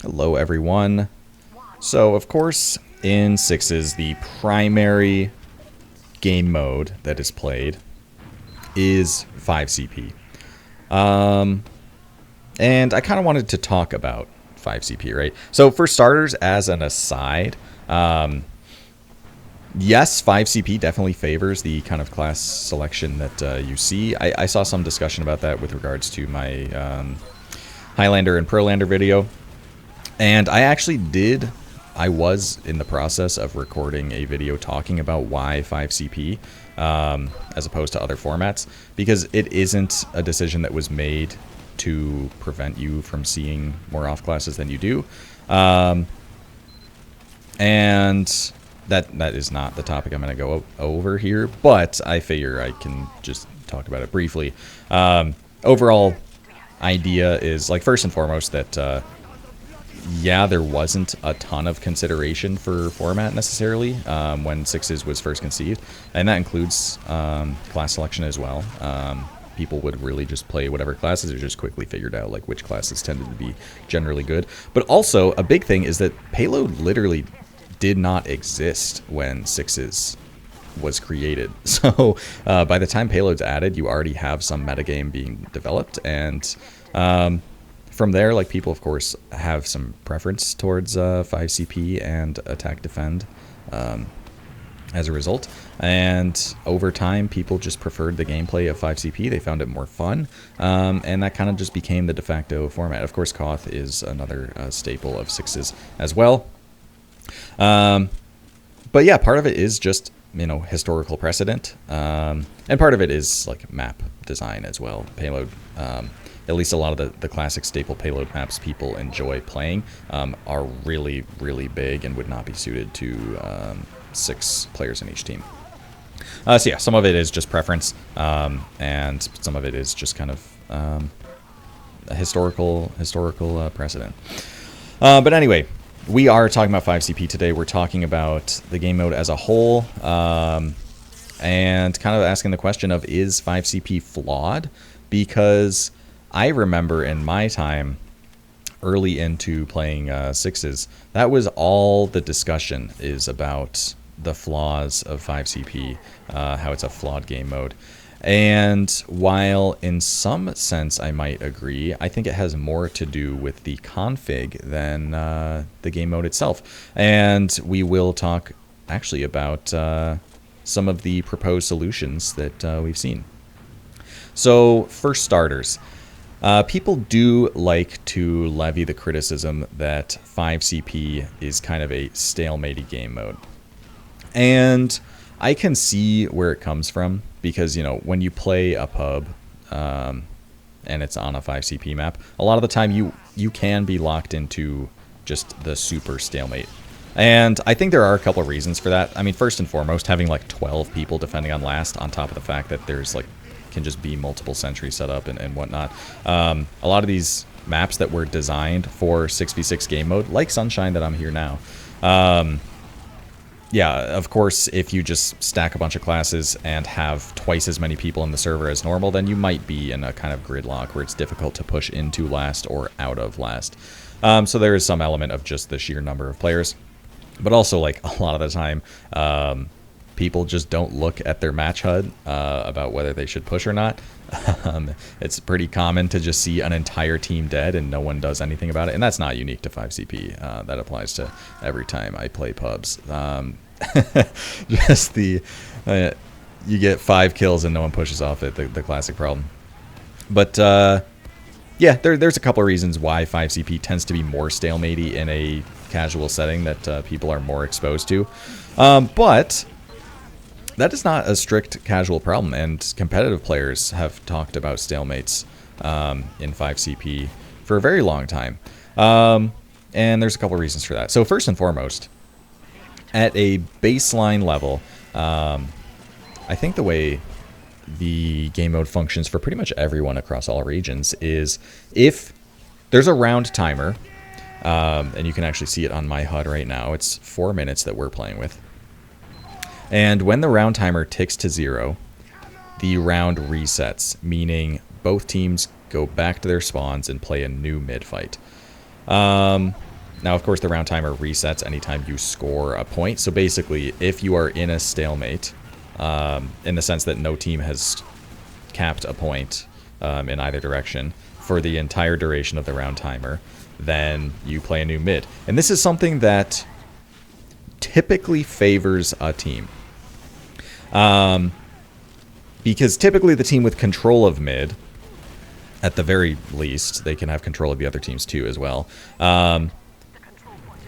Hello everyone. So of course in sixes the primary game mode that is played is 5CP. And I kind of wanted to talk about 5CP, right? So for starters, as an aside, yes, 5CP definitely favors the kind of class selection that you see. I saw some discussion about that with regards to my Highlander and Prolander video. And I was in the process of recording a video talking about why 5CP as opposed to other formats, because it isn't a decision that was made to prevent you from seeing more off classes than you do. And that is not the topic I'm going to go over here, but I figure I can just talk about it briefly. Overall idea is, like, first and foremost that yeah, there wasn't a ton of consideration for format necessarily when Sixes was first conceived, and that includes class selection as well. People would really just play whatever classes, or just quickly figured out like which classes tended to be generally good. But also a big thing is that payload literally did not exist when Sixes was created. So by the time payload's added, you already have some metagame being developed, and from there, like, people of course have some preference towards 5CP and attack defend as a result. And over time, people just preferred the gameplay of 5CP. They found it more fun, and that kind of just became the de facto format. Of course, Koth is another staple of Sixes as well. But yeah, part of it is just, you know, historical precedent, and part of it is like map design as well. Payload, at least a lot of the classic staple payload maps people enjoy playing, are really, really big and would not be suited to 6 players in each team. So yeah, some of it is just preference, and some of it is just kind of a historical precedent. But anyway, we are talking about 5CP today. We're talking about the game mode as a whole, and kind of asking the question of, is 5CP flawed? Because I remember in my time, early into playing Sixes, that was all the discussion is about the flaws of 5CP, how it's a flawed game mode. And while in some sense I might agree, I think it has more to do with the config than the game mode itself. And we will talk actually about some of the proposed solutions that we've seen. So for starters, people do like to levy the criticism that 5CP is kind of a stalemated game mode. And I can see where it comes from, because, you know, when you play a pub and it's on a 5CP map, a lot of the time you can be locked into just the super stalemate. And I think there are a couple of reasons for that. I mean, first and foremost, having like 12 people defending on last, on top of the fact that there's like can just be multiple sentries set up and whatnot. A lot of these maps that were designed for 6v6 game mode, like Sunshine that I'm here now, yeah, of course, if you just stack a bunch of classes and have twice as many people in the server as normal, then you might be in a kind of gridlock where it's difficult to push into last or out of last. So there is some element of just the sheer number of players. But also, like, a lot of the time, people just don't look at their match HUD about whether they should push or not. It's pretty common to just see an entire team dead and no one does anything about it. And that's not unique to 5CP. That applies to every time I play pubs. Just the you get 5 kills and no one pushes off it, the classic problem. But yeah, there's a couple of reasons why 5CP tends to be more stalematey in a casual setting that people are more exposed to. But that is not a strict casual problem, and competitive players have talked about stalemates in 5CP for a very long time. And there's a couple of reasons for that. So first and foremost, at a baseline level, I think the way the game mode functions for pretty much everyone across all regions is, if there's a round timer, and you can actually see it on my HUD right now, it's 4 minutes that we're playing with. And when the round timer ticks to 0, the round resets, meaning both teams go back to their spawns and play a new mid-fight. Now, of course, the round timer resets anytime you score a point. So basically, if you are in a stalemate, in the sense that no team has capped a point in either direction for the entire duration of the round timer, then you play a new mid. And this is something that typically favors a team. Because typically the team with control of mid, at the very least, they can have control of the other teams too as well.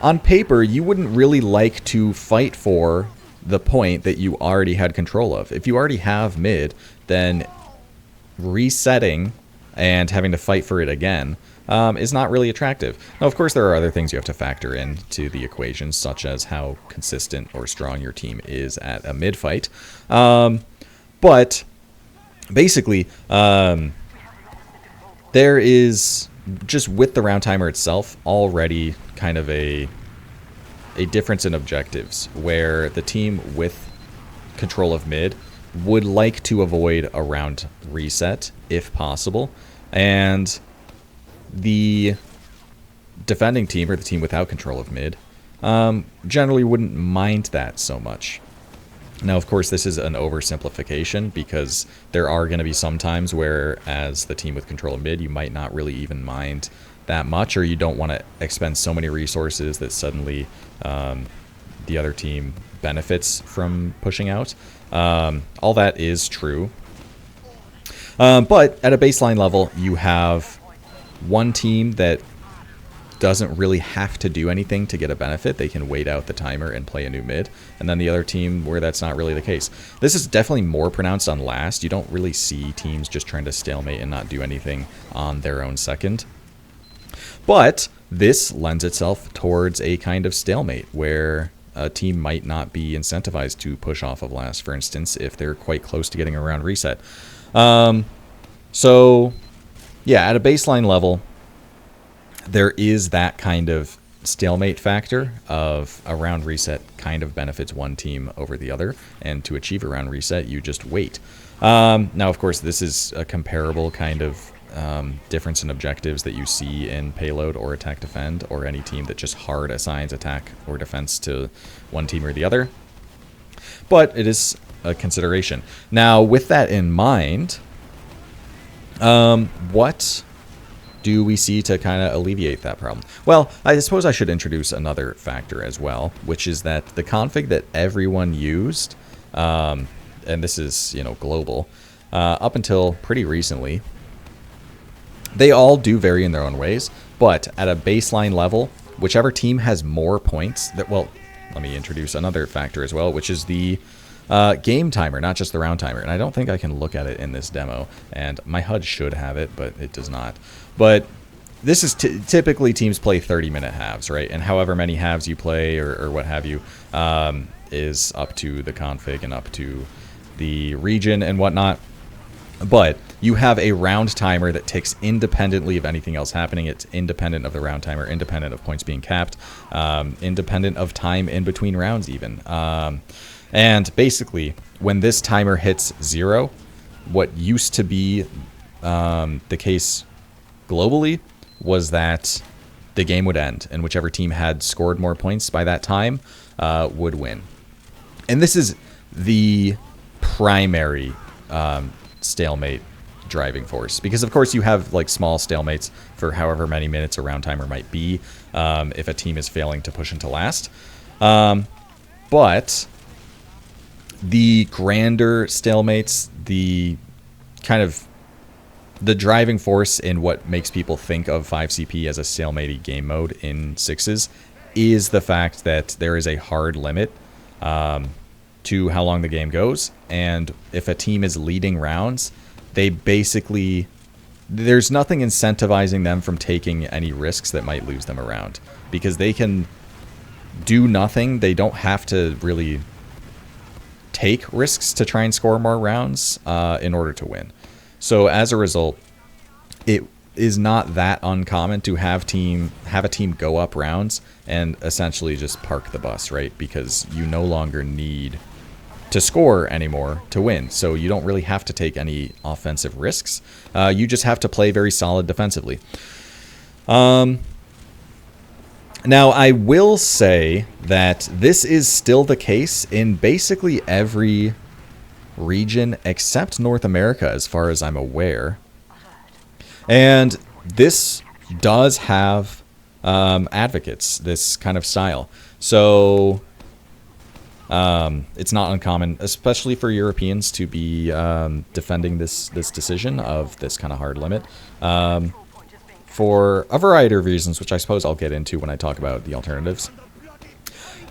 On paper, you wouldn't really like to fight for the point that you already had control of. If you already have mid, then resetting and having to fight for it again is not really attractive. Now, of course, there are other things you have to factor into the equation, such as how consistent or strong your team is at a mid fight. But basically, there is, just with the round timer itself, already kind of a difference in objectives, where the team with control of mid would like to avoid a round reset if possible, and the defending team, or the team without control of mid, generally wouldn't mind that so much. Now, of course, this is an oversimplification, because there are going to be some times where, as the team with control of mid, you might not really even mind that much, or you don't want to expend so many resources that suddenly the other team benefits from pushing out. All that is true. But at a baseline level, you have one team that doesn't really have to do anything to get a benefit. They can wait out the timer and play a new mid. And then the other team where that's not really the case. This is definitely more pronounced on last. You don't really see teams just trying to stalemate and not do anything on their own second. But this lends itself towards a kind of stalemate where a team might not be incentivized to push off of last, for instance, if they're quite close to getting a round reset. So, yeah, at a baseline level, there is that kind of stalemate factor of a round reset kind of benefits one team over the other, and to achieve a round reset, you just wait. Now, of course, this is a comparable kind of difference in objectives that you see in payload or attack defend, or any team that just hard assigns attack or defense to one team or the other. But it is a consideration. Now, with that in mind, what do we see to kind of alleviate that problem? Well, I suppose I should introduce another factor as well, which is that the config that everyone used, and this is, global, up until pretty recently, they all do vary in their own ways, but at a baseline level, whichever team has more points, well, let me introduce another factor as well, which is the game timer, not just the round timer. And I don't think I can look at it in this demo, and my HUD should have it, but it does not. But this is typically teams play 30-minute halves, right? And however many halves you play or what have you is up to the config and up to the region and whatnot. But you have a round timer that ticks independently of anything else happening. It's independent of the round timer, independent of points being capped, independent of time in between rounds even. And basically, when this timer hits 0, what used to be the case globally was that the game would end, and whichever team had scored more points by that time would win. And this is the primary stalemate driving force, because of course you have like small stalemates for however many minutes a round timer might be if a team is failing to push into last. But the grander stalemates, the kind of the driving force in what makes people think of 5CP as a stalemate game mode in sixes is the fact that there is a hard limit to how long the game goes. And if a team is leading rounds, they basically, there's nothing incentivizing them from taking any risks that might lose them a round, because they can do nothing. They don't have to really take risks to try and score more rounds in order to win. So as a result, it is not that uncommon to have a team go up rounds and essentially just park the bus, right? Because you no longer need to score anymore to win. So you don't really have to take any offensive risks. You just have to play very solid defensively. Now, I will say that this is still the case in basically every region except North America, as far as I'm aware. And this does have advocates, this kind of style. So it's not uncommon, especially for Europeans, to be defending this decision of this kind of hard limit. For a variety of reasons, which I suppose I'll get into when I talk about the alternatives.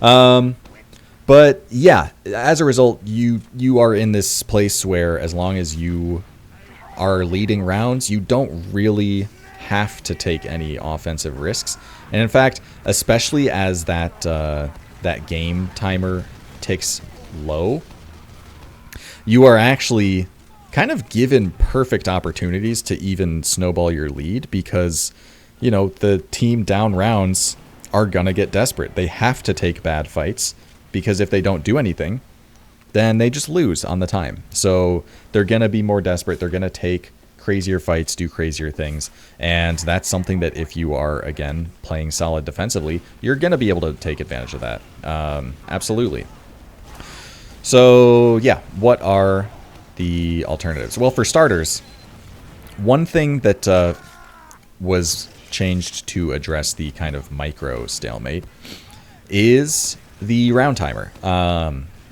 But yeah, as a result, you are in this place where as long as you are leading rounds, you don't really have to take any offensive risks. And in fact, especially as that that game timer ticks low, you are actually kind of given perfect opportunities to even snowball your lead because, you know, the team down rounds are going to get desperate. They have to take bad fights because if they don't do anything, then they just lose on the time. So they're going to be more desperate. They're going to take crazier fights, do crazier things. And that's something that if you are, again, playing solid defensively, you're going to be able to take advantage of that. Absolutely. So yeah, what are the alternatives? Well, for starters, one thing that was changed to address the kind of micro stalemate is the round timer.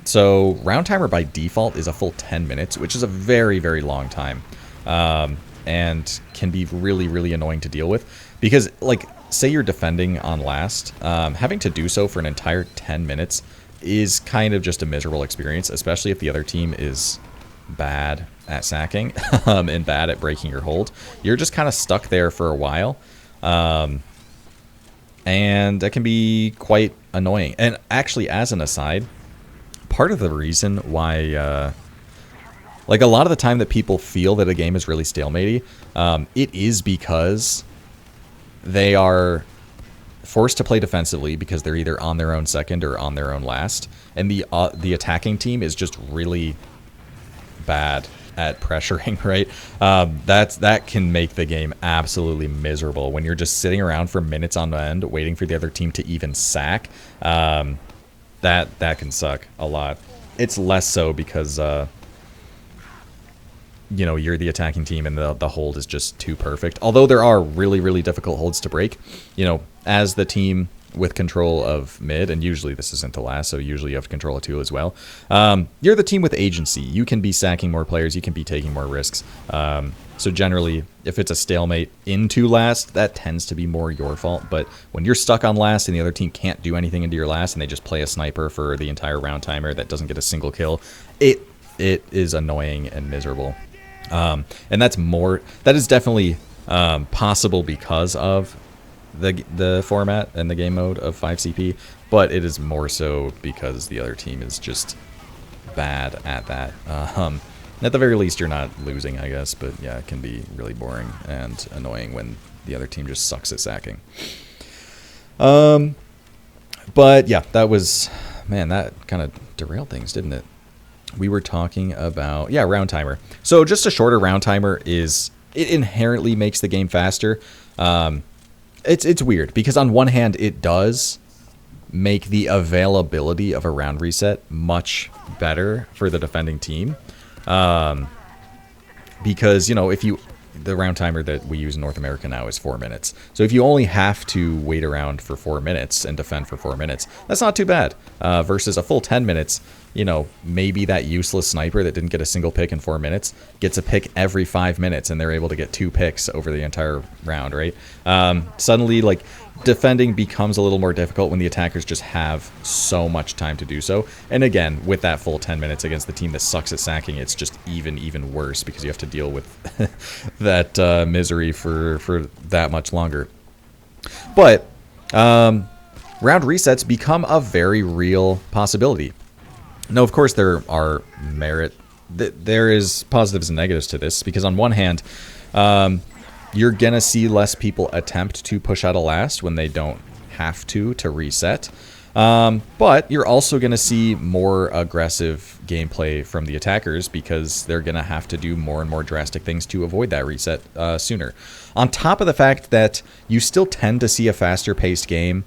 So round timer by default is a full 10 minutes, which is a very, very long time, and can be really, really annoying to deal with because, like, say you're defending on last, having to do so for an entire 10 minutes is kind of just a miserable experience, especially if the other team is bad at sacking and bad at breaking your hold. You're just kind of stuck there for a while, and that can be quite annoying. And actually, as an aside, part of the reason why like a lot of the time that people feel that a game is really stalematey, it is because they are forced to play defensively because they're either on their own second or on their own last, and the attacking team is just really bad at pressuring, right? That can make the game absolutely miserable when you're just sitting around for minutes on end waiting for the other team to even sack. That can suck a lot. It's less so because you know, you're the attacking team and the hold is just too perfect. Although there are really, really difficult holds to break, you know, as the team with control of mid, and usually this isn't the last, so usually you have control of two as well. You're the team with agency. You can be sacking more players. You can be taking more risks. So generally, if it's a stalemate into last, that tends to be more your fault. But when you're stuck on last and the other team can't do anything into your last and they just play a sniper for the entire round timer that doesn't get a single kill, it is annoying and miserable. And that is definitely possible because of the format and the game mode of 5CP, but it is more so because the other team is just bad at that. At the very least, you're not losing, I guess, but yeah, it can be really boring and annoying when the other team just sucks at sacking. But yeah, that was, man, that kind of derailed things, didn't it? We were talking about, yeah, round timer. So just a shorter round timer it inherently makes the game faster. It's weird because on one hand, it does make the availability of a round reset much better for the defending team. Because, you know, the round timer that we use in North America now is 4 minutes. So if you only have to wait around for 4 minutes and defend for 4 minutes, that's not too bad. Versus a full 10 minutes, you know, maybe that useless sniper that didn't get a single pick in 4 minutes gets a pick every 5 minutes and they're able to get 2 picks over the entire round, right? Suddenly, like, defending becomes a little more difficult when the attackers just have so much time to do so. And again, with that full 10 minutes against the team that sucks at sacking, it's just even worse because you have to deal with that misery for that much longer. But round resets become a very real possibility. Now, of course, there are there is positives and negatives to this because on one hand, you're going to see less people attempt to push out a last when they don't have to reset. But you're also going to see more aggressive gameplay from the attackers because they're going to have to do more and more drastic things to avoid that reset sooner. On top of the fact that you still tend to see a faster paced game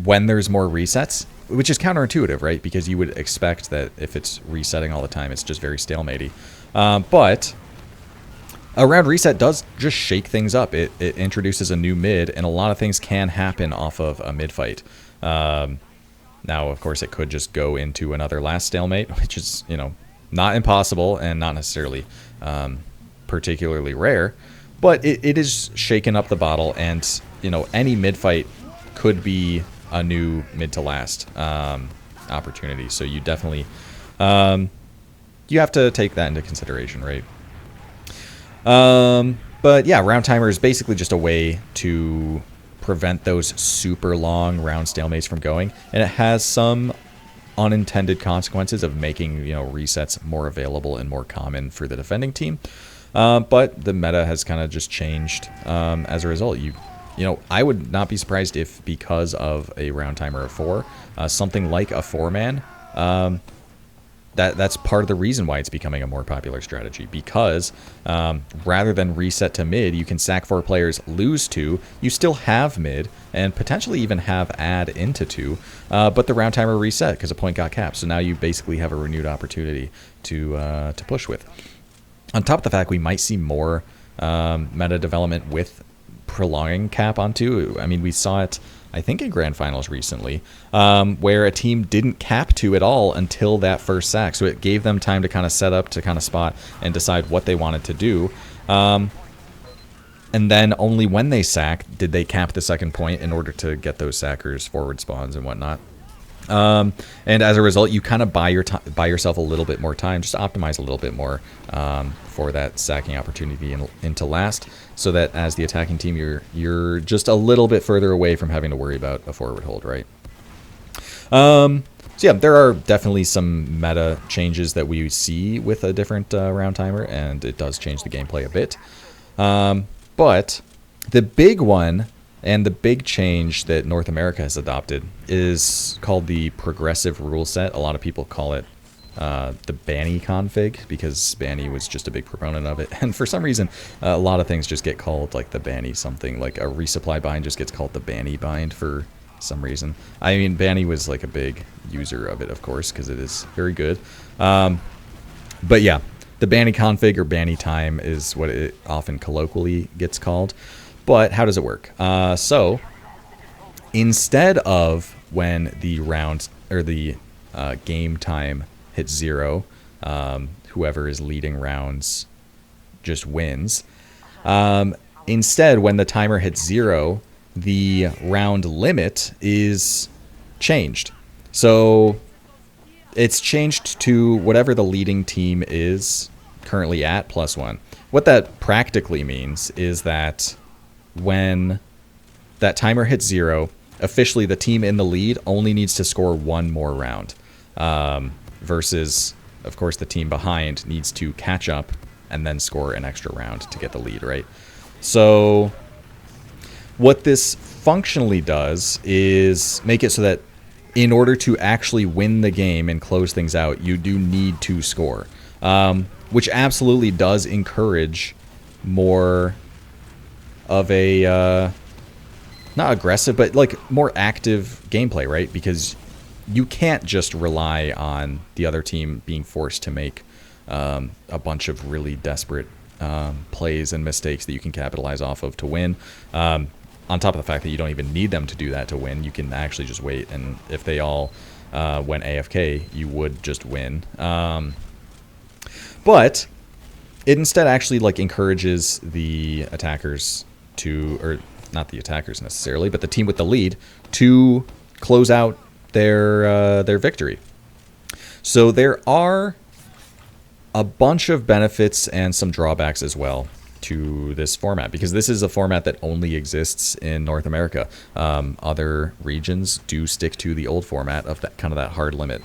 when there's more resets, which is counterintuitive, right? Because you would expect that if it's resetting all the time, it's just very stalematey. But a round reset does just shake things up. It introduces a new mid, and a lot of things can happen off of a mid fight. Now, of course, it could just go into another last stalemate, which is, you know, not impossible and not necessarily particularly rare, but it is shaking up the bottle, and, you know, any mid fight could be a new mid to last opportunity. So you definitely you have to take that into consideration, right? But yeah, round timer is basically just a way to prevent those super long round stalemates from going, and it has some unintended consequences of making, you know, resets more available and more common for the defending team. But the meta has kind of just changed as a result. You know, I would not be surprised if, because of a round timer of 4, something like a 4-man, that's part of the reason why it's becoming a more popular strategy. Because rather than reset to mid, you can sack 4 players, lose 2, you still have mid, and potentially even have add into 2, but the round timer reset because a point got capped. So now you basically have a renewed opportunity to push with. On top of the fact we might see more meta development with prolonging cap on 2. I mean, we saw it, I think, in grand finals recently, where a team didn't cap 2 at all until that first sack. So it gave them time to kind of set up, to kind of spot and decide what they wanted to do. And then only when they sack did they cap the second point in order to get those sackers forward spawns and whatnot. And as a result, you kind of buy yourself a little bit more time, just optimize a little bit more for that sacking opportunity into last, so that as the attacking team, you're just a little bit further away from having to worry about a forward hold, right? So yeah, there are definitely some meta changes that we see with a different round timer, and it does change the gameplay a bit. But the big one, and the big change that North America has adopted, is called the progressive rule set. A lot of people call it the Banny config, because Banny was just a big proponent of it. And for some reason, a lot of things just get called like the Banny something. Like a resupply bind just gets called the Banny bind for some reason. I mean, Banny was like a big user of it, of course, because it is very good. But yeah, the Banny config or Banny time is what it often colloquially gets called. But how does it work? So instead of when the round or the game time hits 0, whoever is leading rounds just wins. Instead, when the timer hits 0, the round limit is changed. So it's changed to whatever the leading team is currently at +1. What that practically means is that when that timer hits 0, officially the team in the lead only needs to score 1 more round, versus, of course, the team behind needs to catch up and then score an extra round to get the lead, right? So what this functionally does is make it so that in order to actually win the game and close things out, you do need to score, which absolutely does encourage more of a not aggressive, but like more active gameplay, right? Because you can't just rely on the other team being forced to make a bunch of really desperate plays and mistakes that you can capitalize off of to win. On top of the fact that you don't even need them to do that to win, you can actually just wait, and if they all went AFK, you would just win. But it instead actually like encourages the attackers to, or not the attackers necessarily, but the team with the lead to close out their victory. So there are a bunch of benefits and some drawbacks as well to this format, because this is a format that only exists in North America. Other regions do stick to the old format of that kind of that hard limit.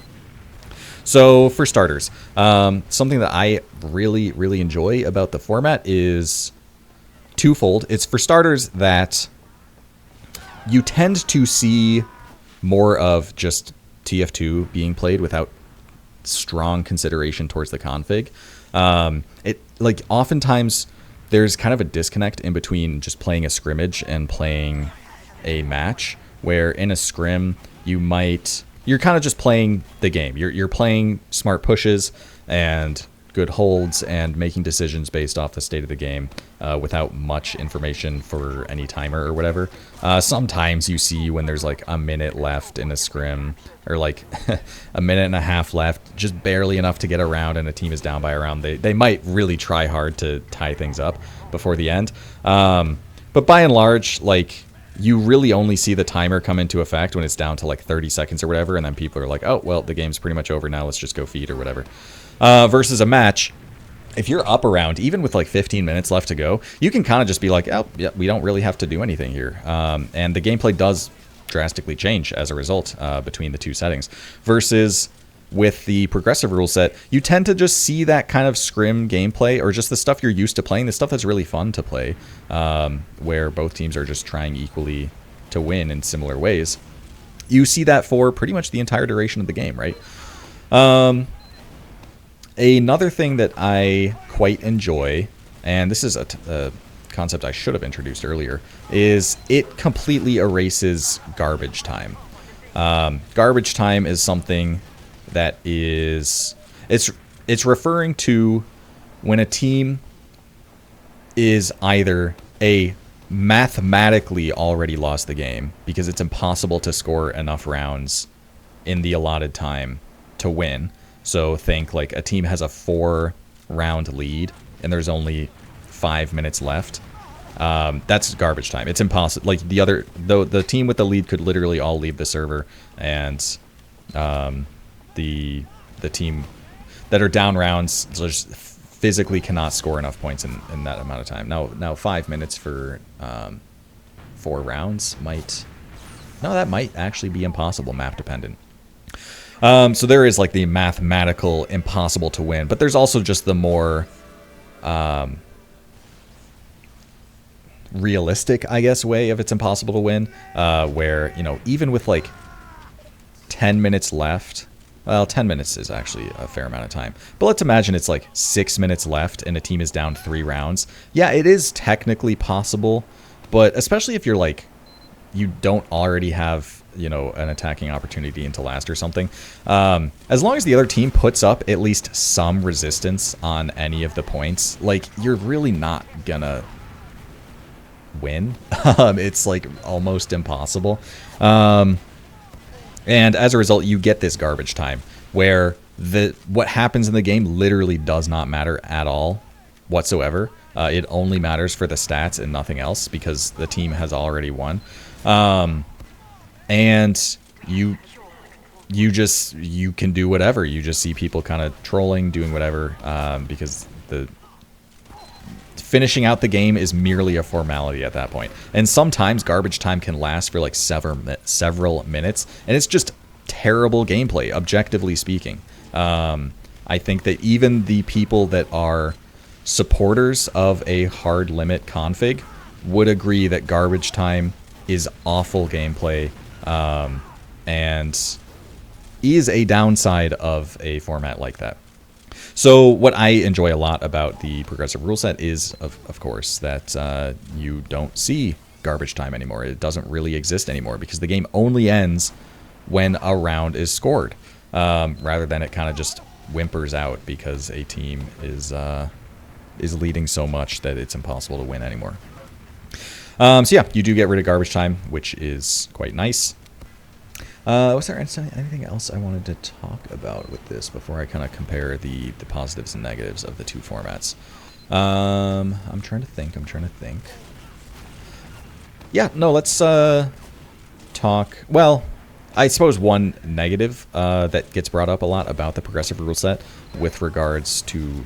So for starters, something that I really, really enjoy about the format is twofold. It's, for starters, that you tend to see more of just TF2 being played without strong consideration towards the config. It, like, oftentimes there's kind of a disconnect in between just playing a scrimmage and playing a match, where in a scrim you're kind of just playing the game. You're playing smart pushes and good holds and making decisions based off the state of the game without much information for any timer or whatever. Sometimes you see when there's like a minute left in a scrim or like a minute and a half left, just barely enough to get around and a team is down by a round. They might really try hard to tie things up before the end. But by and large, like, you really only see the timer come into effect when it's down to like 30 seconds or whatever, and then people are like, oh, well, the game's pretty much over now, let's just go feed or whatever. Versus a match, if you're up around, even with like 15 minutes left to go, you can kind of just be like, oh, yeah, we don't really have to do anything here. And the gameplay does drastically change as a result between the two settings. Versus with the progressive rule set, you tend to just see that kind of scrim gameplay, or just the stuff you're used to playing, the stuff that's really fun to play, where both teams are just trying equally to win in similar ways. You see that for pretty much the entire duration of the game, right? Another thing that I quite enjoy, and this is a concept I should have introduced earlier, is it completely erases garbage time. Garbage time is something that is, it's referring to when a team is either mathematically already lost the game because it's impossible to score enough rounds in the allotted time to win. So think like a team has a 4-round lead and there's only 5 minutes left. That's garbage time. It's impossible. Like the team with the lead could literally all leave the server, and the team that are down rounds just physically cannot score enough points in that amount of time. Now 5 minutes for 4 rounds that might actually be impossible, map dependent. So there is like the mathematical impossible to win, but there's also just the more realistic, I guess, way of it's impossible to win, where, you know, even with like 10 minutes left, well, 10 minutes is actually a fair amount of time, but let's imagine it's like 6 minutes left and a team is down 3 rounds. Yeah, it is technically possible, but especially if you're like, you don't already have, you know, an attacking opportunity into last or something. As long as the other team puts up at least some resistance on any of the points, like, you're really not gonna win. It's like almost impossible. And as a result, you get this garbage time where what happens in the game literally does not matter at all whatsoever. It only matters for the stats and nothing else because the team has already won. And you can do whatever. You just see people kind of trolling, doing whatever, because the finishing out the game is merely a formality at that point. And sometimes garbage time can last for like several minutes, and it's just terrible gameplay, objectively speaking. I think that even the people that are supporters of a hard limit config would agree that garbage time is awful gameplay, and is a downside of a format like that. So what I enjoy a lot about the progressive rule set is, of course, that you don't see garbage time anymore. It doesn't really exist anymore because the game only ends when a round is scored, rather than it kind of just whimpers out because a team is leading so much that it's impossible to win anymore. So yeah, you do get rid of garbage time, which is quite nice. Was there anything else I wanted to talk about with this before I kind of compare the positives and negatives of the two formats? I'm trying to think. Yeah, no, let's talk. Well, I suppose one negative that gets brought up a lot about the progressive rule set with regards to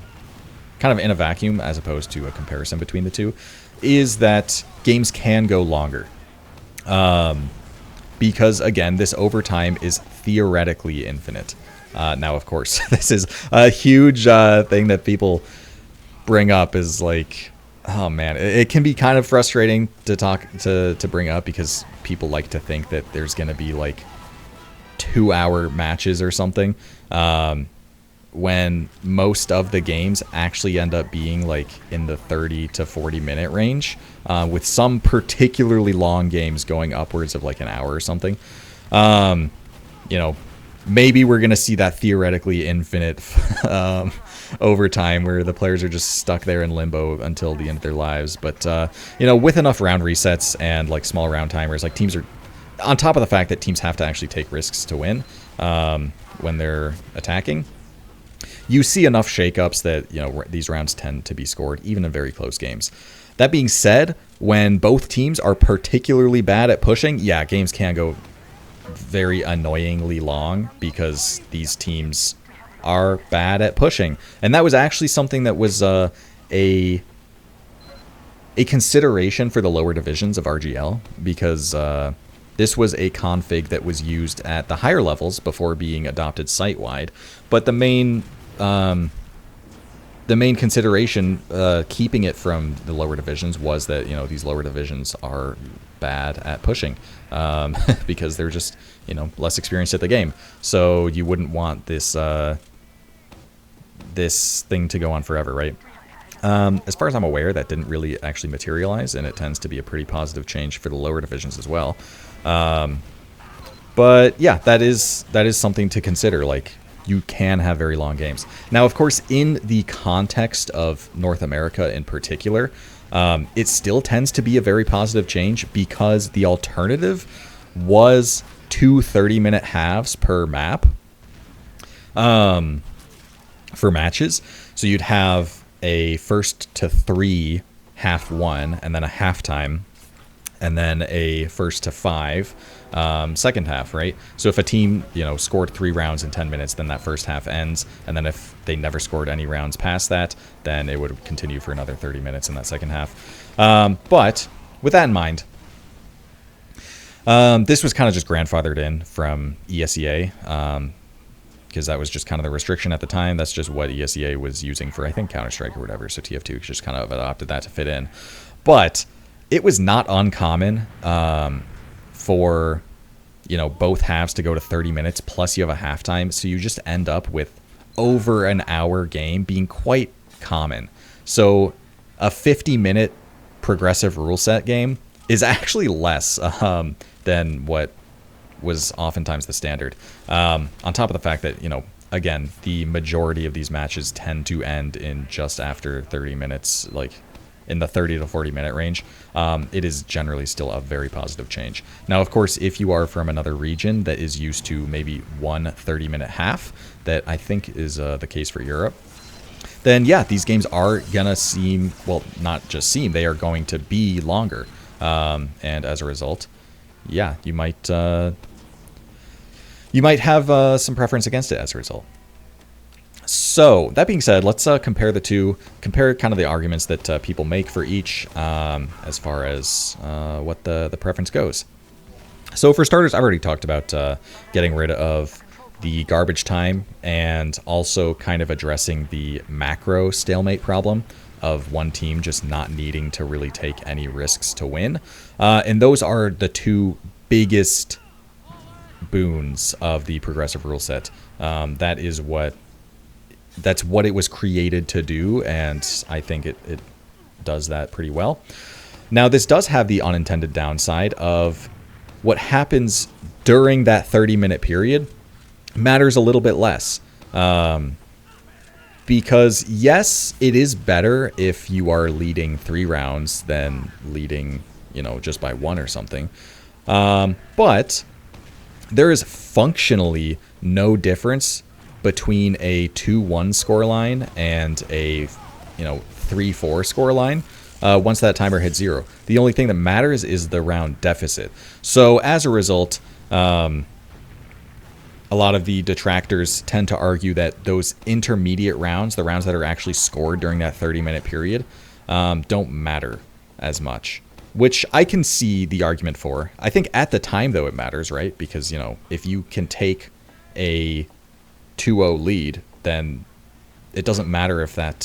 kind of in a vacuum as opposed to a comparison between the two is that games can go longer. Because, again, this overtime is theoretically infinite. Now, of course, this is a huge thing that people bring up is like, oh, man, it can be kind of frustrating to bring up because people like to think that there's going to be, like, 2-hour matches or something, when most of the games actually end up being like in the 30 to 40 minute range, with some particularly long games going upwards of like an hour or something. You know, maybe we're going to see that theoretically infinite overtime where the players are just stuck there in limbo until the end of their lives. But, you know, with enough round resets and like small round timers, like teams are, on top of the fact that teams have to actually take risks to win when they're attacking, you see enough shakeups that, you know, these rounds tend to be scored even in very close games. That being said, when both teams are particularly bad at pushing, yeah, games can go very annoyingly long because these teams are bad at pushing. And that was actually something that was a consideration for the lower divisions of RGL, because this was a config that was used at the higher levels before being adopted site-wide. But the main consideration keeping it from the lower divisions was that, you know, these lower divisions are bad at pushing because they're just, you know, less experienced at the game. So you wouldn't want this this thing to go on forever, right? As far as I'm aware, that didn't really actually materialize, and it tends to be a pretty positive change for the lower divisions as well. But yeah, that is something to consider. Like, you can have very long games. Now, of course, in the context of North America in particular, it still tends to be a very positive change because the alternative was 2 30-minute halves per map for matches. So you'd have a first to 3 half 1, and then a halftime, and then a first to 5 second half, right? So if a team, you know, scored 3 rounds in 10 minutes, then that first half ends, and then if they never scored any rounds past that, then it would continue for another 30 minutes in that second half. But with that in mind, this was kind of just grandfathered in from ESEA, because that was just kind of the restriction at the time. That's just what ESEA was using for, I think, Counter-Strike or whatever, so TF2 just kind of adopted that to fit in. But it was not uncommon for, you know, both halves to go to 30 minutes, plus you have a halftime, so you just end up with over an hour game being quite common. So a 50-minute progressive rule set game is actually less than what was oftentimes the standard. On top of the fact that, you know, again, the majority of these matches tend to end in just after 30 minutes, like in the 30 to 40 minute range. It is generally still a very positive change. Now, of course, if you are from another region that is used to maybe 1 30-minute half, that I think is the case for Europe, then yeah, these games are gonna seem, well, not just seem, they are going to be longer. And as a result, yeah, you might have some preference against it as a result. So that being said, let's compare the two, compare kind of the arguments that people make for each as far as what the preference goes. So for starters, I've already talked about getting rid of the garbage time and also kind of addressing the macro stalemate problem of one team just not needing to really take any risks to win. And those are the two biggest boons of the progressive rule set. That's what it was created to do, and I think it does that pretty well. Now, this does have the unintended downside of what happens during that 30-minute period matters a little bit less. Because, yes, it is better if you are leading 3 rounds than leading, you know, just by 1 or something. But there is functionally no difference between a 2-1 scoreline and a, you know, 3-4 scoreline once that timer hits 0. The only thing that matters is the round deficit. So as a result, a lot of the detractors tend to argue that those intermediate rounds, the rounds that are actually scored during that 30-minute period, don't matter as much, which I can see the argument for. I think at the time, though, it matters, right? Because, you know, if you can take a 2-0 lead, then it doesn't matter if that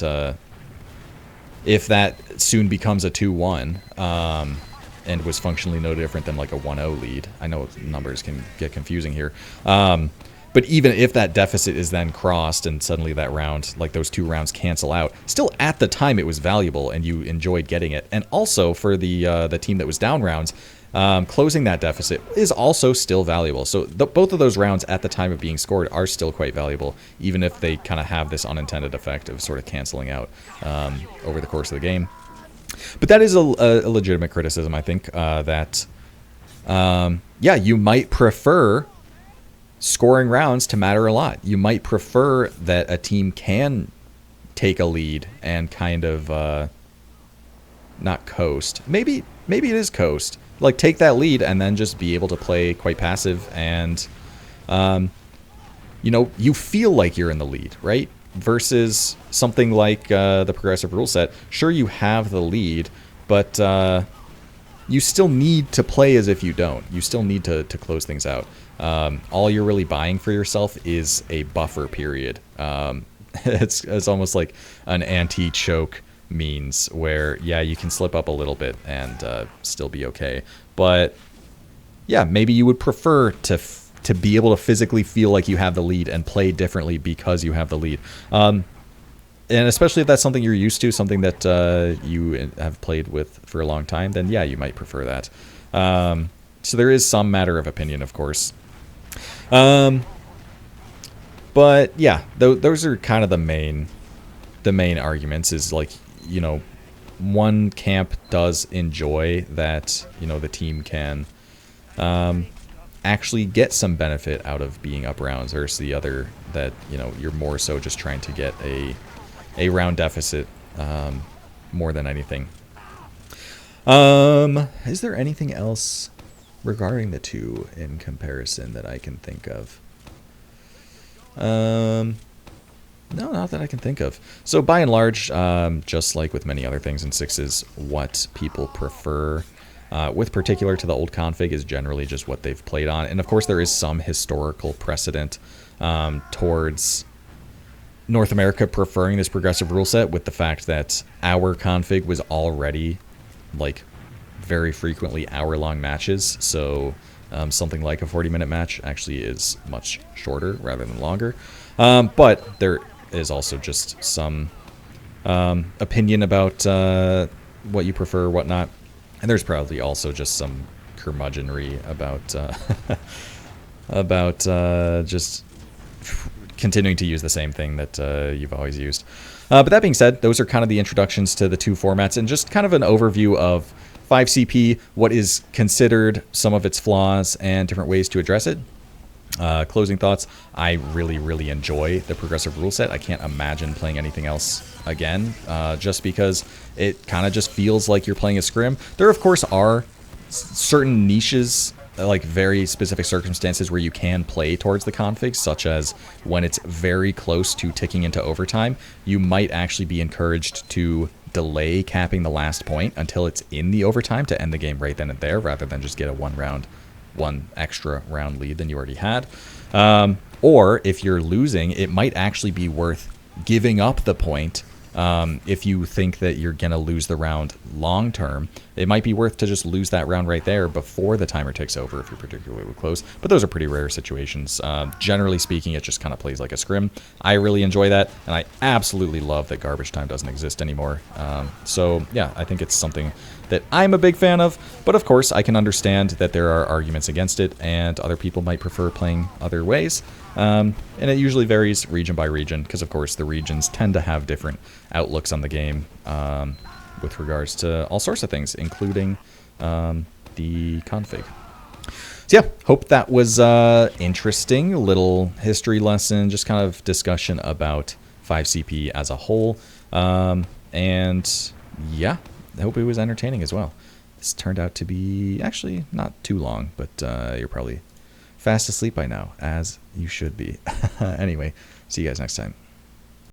soon becomes a 2-1 and was functionally no different than like a 1-0 lead. I know numbers can get confusing here. But even if that deficit is then crossed and suddenly that round, like those 2 rounds cancel out, still at the time it was valuable and you enjoyed getting it. And also for the team that was down rounds, closing that deficit is also still valuable. So both of those rounds at the time of being scored are still quite valuable, even if they kind of have this unintended effect of sort of canceling out over the course of the game. But that is a legitimate criticism, I think, that, yeah, you might prefer scoring rounds to matter a lot. You might prefer that a team can take a lead and kind of not coast. Maybe it is coast. Like, take that lead and then just be able to play quite passive and, you know, you feel like you're in the lead, right? Versus something like the progressive rule set. Sure, you have the lead, but you still need to play as if you don't. You still need to close things out. All you're really buying for yourself is a buffer period. It's almost like an anti-choke means where, yeah, you can slip up a little bit and still be okay. But yeah, maybe you would prefer to be able to physically feel like you have the lead and play differently because you have the lead. And especially if that's something you're used to, something that you have played with for a long time, then yeah, you might prefer that. So there is some matter of opinion, of course. But yeah, those are kind of the main arguments. Is like, you know, one camp does enjoy that, you know, the team can actually get some benefit out of being up rounds, versus the other that, you know, you're more so just trying to get a round deficit more than anything. Is there anything else regarding the two in comparison that I can think of? No, not that I can think of. So by and large, just like with many other things in sixes, what people prefer, with particular to the old config, is generally just what they've played on. And of course there is some historical precedent towards North America preferring this progressive rule set, with the fact that our config was already like very frequently hour-long matches. So something like a 40-minute match actually is much shorter rather than longer. But there is also just some opinion about what you prefer, whatnot. And there's probably also just some curmudgeonry about just continuing to use the same thing that you've always used. But that being said, those are kind of the introductions to the two formats and just kind of an overview of 5CP, what is considered, some of its flaws, and different ways to address it. Closing thoughts, I really enjoy the progressive rule set. I can't imagine playing anything else again, just because it kind of just feels like you're playing a scrim. There, of course, are certain niches, like very specific circumstances where you can play towards the config, such as when it's very close to ticking into overtime, you might actually be encouraged to delay capping the last point until it's in the overtime to end the game right then and there, rather than just get a one extra round lead than you already had. Or if you're losing, it might actually be worth giving up the point. If you think that you're going to lose the round long term, it might be worth to just lose that round right there before the timer ticks over if you're particularly close. But those are pretty rare situations. Generally speaking, it just kind of plays like a scrim. I really enjoy that, and I absolutely love that garbage time doesn't exist anymore. So yeah, I think it's something that I'm a big fan of, but of course I can understand that there are arguments against it, and other people might prefer playing other ways. And it usually varies region by region, because of course the regions tend to have different outlooks on the game with regards to all sorts of things, including the config. So yeah, hope that was interesting. Little history lesson, just kind of discussion about 5CP as a whole. And yeah, I hope it was entertaining as well. This turned out to be actually not too long, but you're probably fast asleep by now, as you should be. Anyway, see you guys next time.